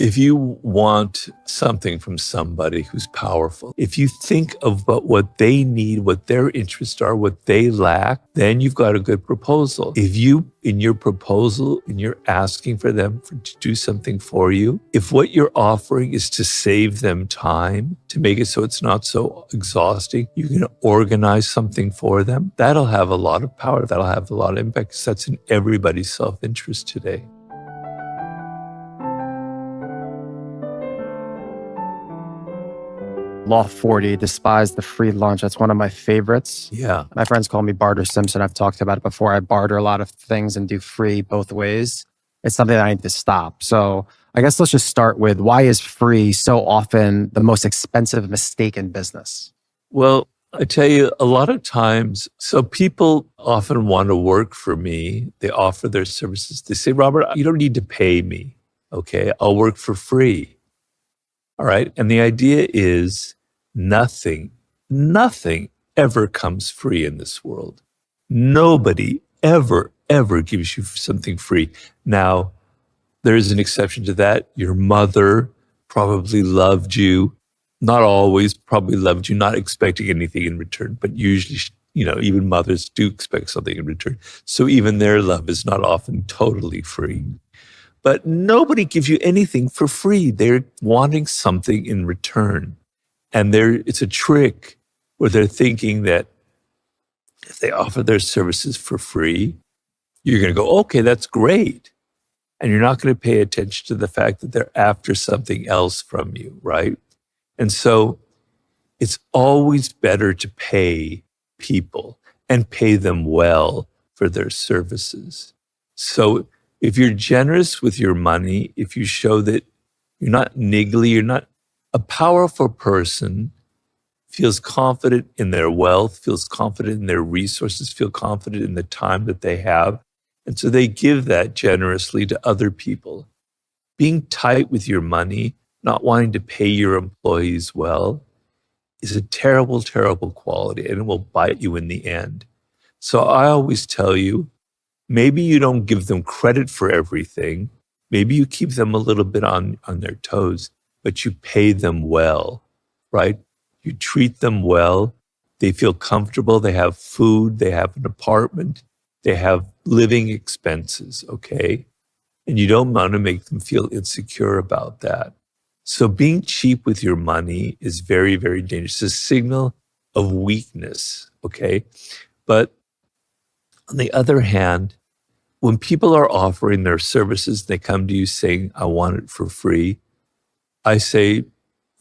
If you want something from somebody who's powerful, if you think of what they need, what their interests are, what they lack, then you've got a good proposal. If you, in your proposal, and you're asking for them to do something for you, if what you're offering is to save them time, to make it so it's not so exhausting, you can organize something for them, that'll have a lot of power, that'll have a lot of impact, because that's in everybody's self-interest today. Law 40, despise the free lunch. That's one of my favorites. Yeah. My friends call me Barter Simpson. I've talked about it before. I barter a lot of things and do free both ways. It's something that I need to stop. So I guess let's just start with, why is free so often the most expensive mistake in business? Well, I tell you, a lot of times, so people often want to work for me. They offer their services. They say, Robert, you don't need to pay me. Okay, I'll work for free. All right. And the idea is nothing ever comes free in this world. Nobody ever gives you something free. Now, there is an exception to that. Your mother probably loved you. Not always, probably loved you, not expecting anything in return, but usually, even mothers do expect something in return. So even their love is not often totally free. But nobody gives you anything for free. They're wanting something in return. And it's a trick where they're thinking that if they offer their services for free, you're going to go, okay, that's great. And you're not going to pay attention to the fact that they're after something else from you, right? And so it's always better to pay people and pay them well for their services. So if you're generous with your money, if you show that you're not niggly, you're not a powerful person, feels confident in their wealth, feels confident in their resources, feel confident in the time that they have. And so they give that generously to other people. Being tight with your money, not wanting to pay your employees well, is a terrible, terrible quality, and it will bite you in the end. So I always tell you, maybe you don't give them credit for everything. Maybe you keep them a little bit on their toes, but you pay them well, right? You treat them well. They feel comfortable. They have food. They have an apartment. They have living expenses, okay? And you don't want to make them feel insecure about that. So being cheap with your money is very, very dangerous. It's a signal of weakness, okay? But on the other hand, when people are offering their services, they come to you saying, I want it for free, I say,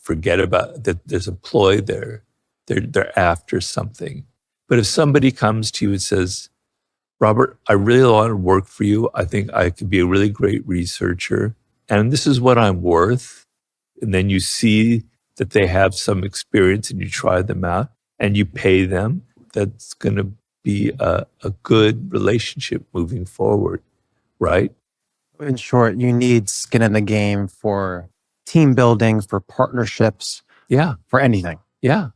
forget about that. There's a ploy there. They're after something. But if somebody comes to you and says, Robert, I really want to work for you. I think I could be a really great researcher, and this is what I'm worth. And then you see that they have some experience and you try them out and you pay them, that's going to be a good relationship moving forward, right? In short, you need skin in the game for team building, for partnerships, for anything. Yeah,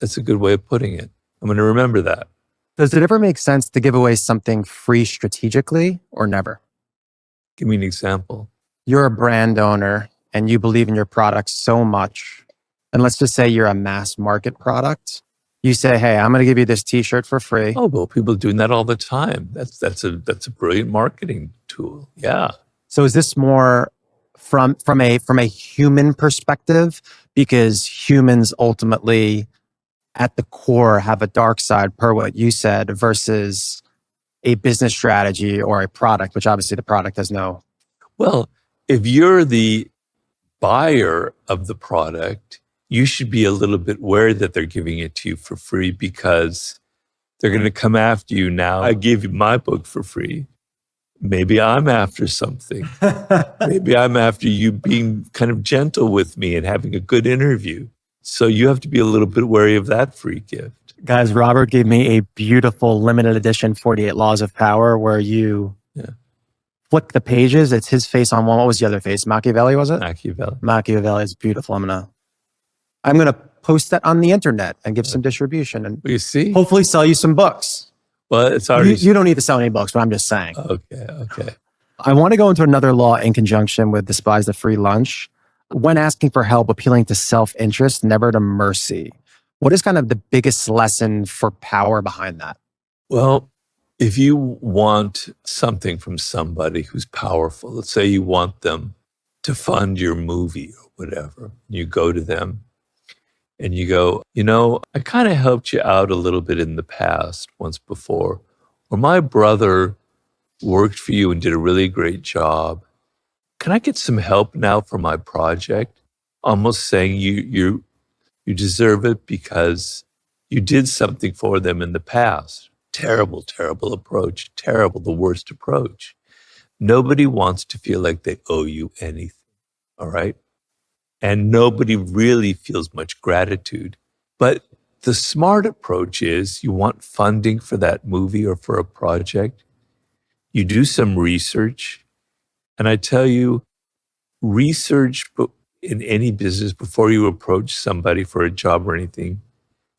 that's a good way of putting it. I'm going to remember that. Does it ever make sense to give away something free strategically or never? Give me an example. You're a brand owner and you believe in your product so much. And let's just say you're a mass market product. You say, hey, I'm going to give you this t-shirt for free. Oh, well, people are doing that all the time. That's a brilliant marketing tool. Yeah. So is this more from a human perspective? Because humans ultimately at the core have a dark side, per what you said, versus a business strategy or a product, which obviously the product has no. Well, if you're the buyer of the product, you should be a little bit wary that they're giving it to you for free, because they're going to come after you now. I gave you my book for free. Maybe I'm after something. Maybe I'm after you being kind of gentle with me and having a good interview. So you have to be a little bit wary of that free gift. Guys, Robert gave me a beautiful limited edition 48 Laws of Power where you flick the pages. It's his face on one. What was the other face? Machiavelli, was it? Machiavelli is beautiful. I'm gonna post that on the internet and give some distribution and you see, hopefully sell you some books. Well, it's already. You don't need to sell any books, but I'm just saying. Okay. I want to go into another law in conjunction with despise the free lunch. When asking for help, appealing to self-interest, never to mercy. What is kind of the biggest lesson for power behind that? Well, if you want something from somebody who's powerful, let's say you want them to fund your movie or whatever, you go to them and you go, I kind of helped you out a little bit in the past, once before, or my brother worked for you and did a really great job. Can I get some help now for my project? Almost saying you deserve it because you did something for them in the past. Terrible, terrible approach. Terrible, the worst approach. Nobody wants to feel like they owe you anything, all right? And nobody really feels much gratitude. But the smart approach is you want funding for that movie or for a project. You do some research. And I tell you, research in any business before you approach somebody for a job or anything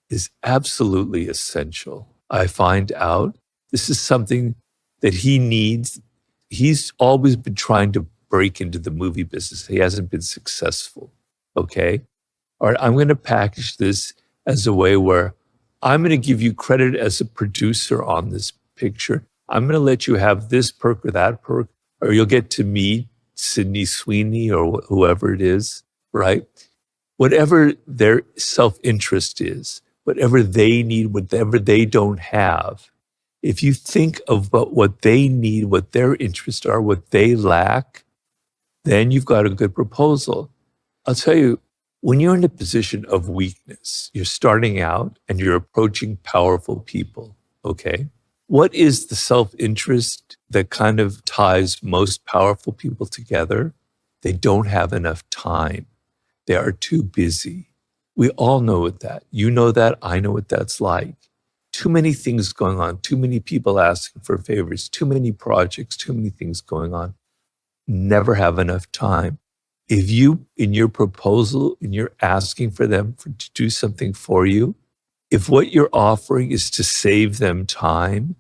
is absolutely essential. I find out this is something that he needs. He's always been trying to break into the movie business. He hasn't been successful. Okay. All right. I'm going to package this as a way where I'm going to give you credit as a producer on this picture. I'm going to let you have this perk or that perk, or you'll get to meet Sydney Sweeney or whoever it is, right? Whatever their self-interest is, whatever they need, whatever they don't have. If you think of what they need, what their interests are, what they lack, then you've got a good proposal. I'll tell you, when you're in a position of weakness, you're starting out and you're approaching powerful people, okay? What is the self-interest that kind of ties most powerful people together? They don't have enough time. They are too busy. We all know what that. You know that. I know what that's like. Too many things going on. Too many people asking for favors. Too many projects. Too many things going on. Never have enough time. If you, in your proposal, and you're asking for them to do something for you, if what you're offering is to save them time,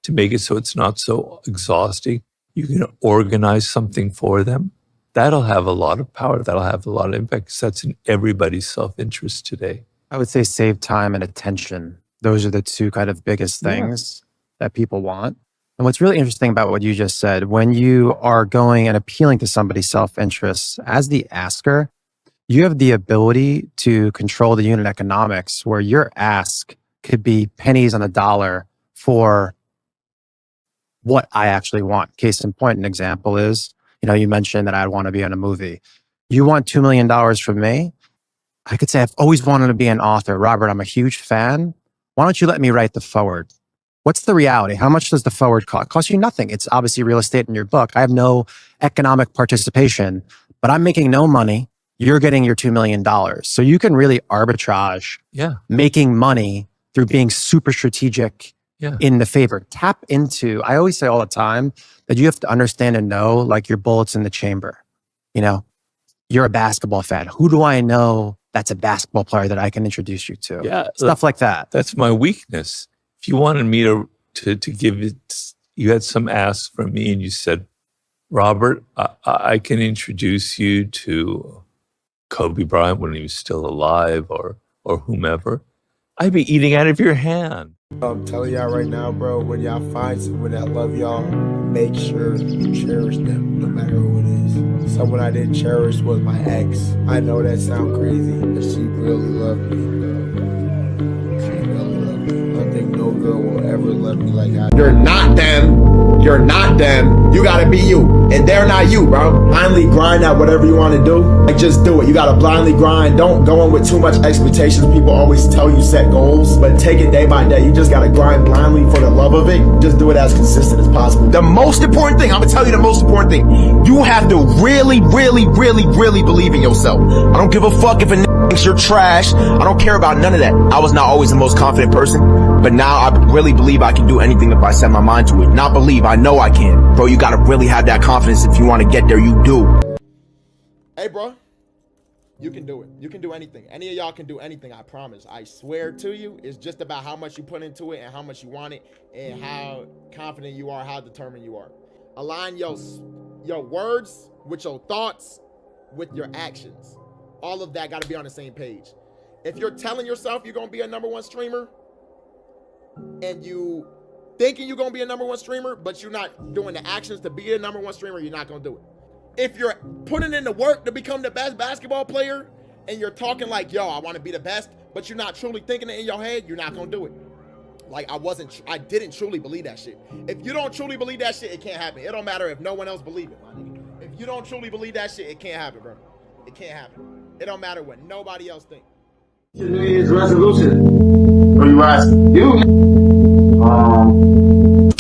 to make it so it's not so exhausting, you can organize something for them, that'll have a lot of power. That'll have a lot of impact because that's in everybody's self-interest today. I would say save time and attention. Those are the two kind of biggest things that people want. And what's really interesting about what you just said, when you are going and appealing to somebody's self-interest, as the asker, you have the ability to control the unit economics where your ask could be pennies on a dollar for what I actually want. Case in point, an example is, you mentioned that I'd want to be in a movie. You want $2 million from me? I could say, I've always wanted to be an author. Robert, I'm a huge fan. Why don't you let me write the forward? What's the reality? How much does the forward cost? It costs you nothing. It's obviously real estate in your book. I have no economic participation, but I'm making no money. You're getting your $2 million. So you can really arbitrage making money through being super strategic in the favor. Tap into, I always say all the time that you have to understand and know like your bullets in the chamber. You're a basketball fan. Who do I know that's a basketball player that I can introduce you to? Yeah. Stuff like that. That's my weakness. If you wanted me to give it, you had some asks from me and you said, Robert, I can introduce you to Kobe Bryant when he was still alive or whomever, I'd be eating out of your hand. I'm telling y'all right now, bro, when y'all find someone that love y'all, make sure you cherish them no matter who it is. Someone I didn't cherish was my ex. I know that sounds crazy, but she really loved me, bro. She really loved me. I think no girl will ever love me like I do. You're not them. You're not them. You gotta be you. And they're not you, bro. Blindly grind at whatever you want to do. Like, just do it. You gotta blindly grind. Don't go in with too much expectations. People always tell you set goals, but take it day by day. You just gotta grind blindly for the love of it. Just do it as consistent as possible. The most important thing, I'm gonna tell you the most important thing. You have to really, really, really, really believe in yourself. I don't give a fuck if a thinks you're trash. I don't care about none of that. I was not always the most confident person, but now I really believe I can do anything if I set my mind to it. Not believe, I know I can. Bro, you gotta really have that confidence. If you want to get there, you do. Hey, bro. You can do it. You can do anything. Any of y'all can do anything, I promise. I swear to you, it's just about how much you put into it and how much you want it and how confident you are, how determined you are. Align your words with your thoughts, with your actions. All of that got to be on the same page. If you're telling yourself you're going to be a #1 streamer and you thinking you're going to be a #1 streamer, but you're not doing the actions to be a #1 streamer, you're not going to do it. If you're putting in the work to become the best basketball player and you're talking like, yo, I want to be the best, but you're not truly thinking it in your head, you're not going to do it. Like I didn't truly believe that shit. If you don't truly believe that shit, it can't happen. It don't matter if no one else believe it, my nigga. If you don't truly believe that shit, it can't happen, bro. It can't happen. It don't matter what nobody else think. Your New Year's resolution? What are you asking?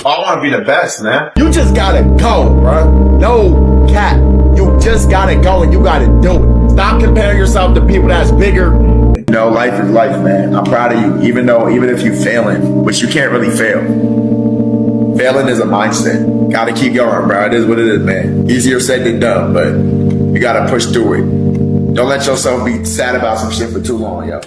I want to be the best, man. You just gotta go, bro. No cap. You just gotta go and you gotta do it. Stop comparing yourself to people that's bigger. You know, life is life, man. I'm proud of you, even if you're failing, which you can't really fail. Failing is a mindset. Gotta keep going, bro. It is what it is, man. Easier said than done, but you gotta push through it. Don't let yourself be sad about some shit for too long, yo.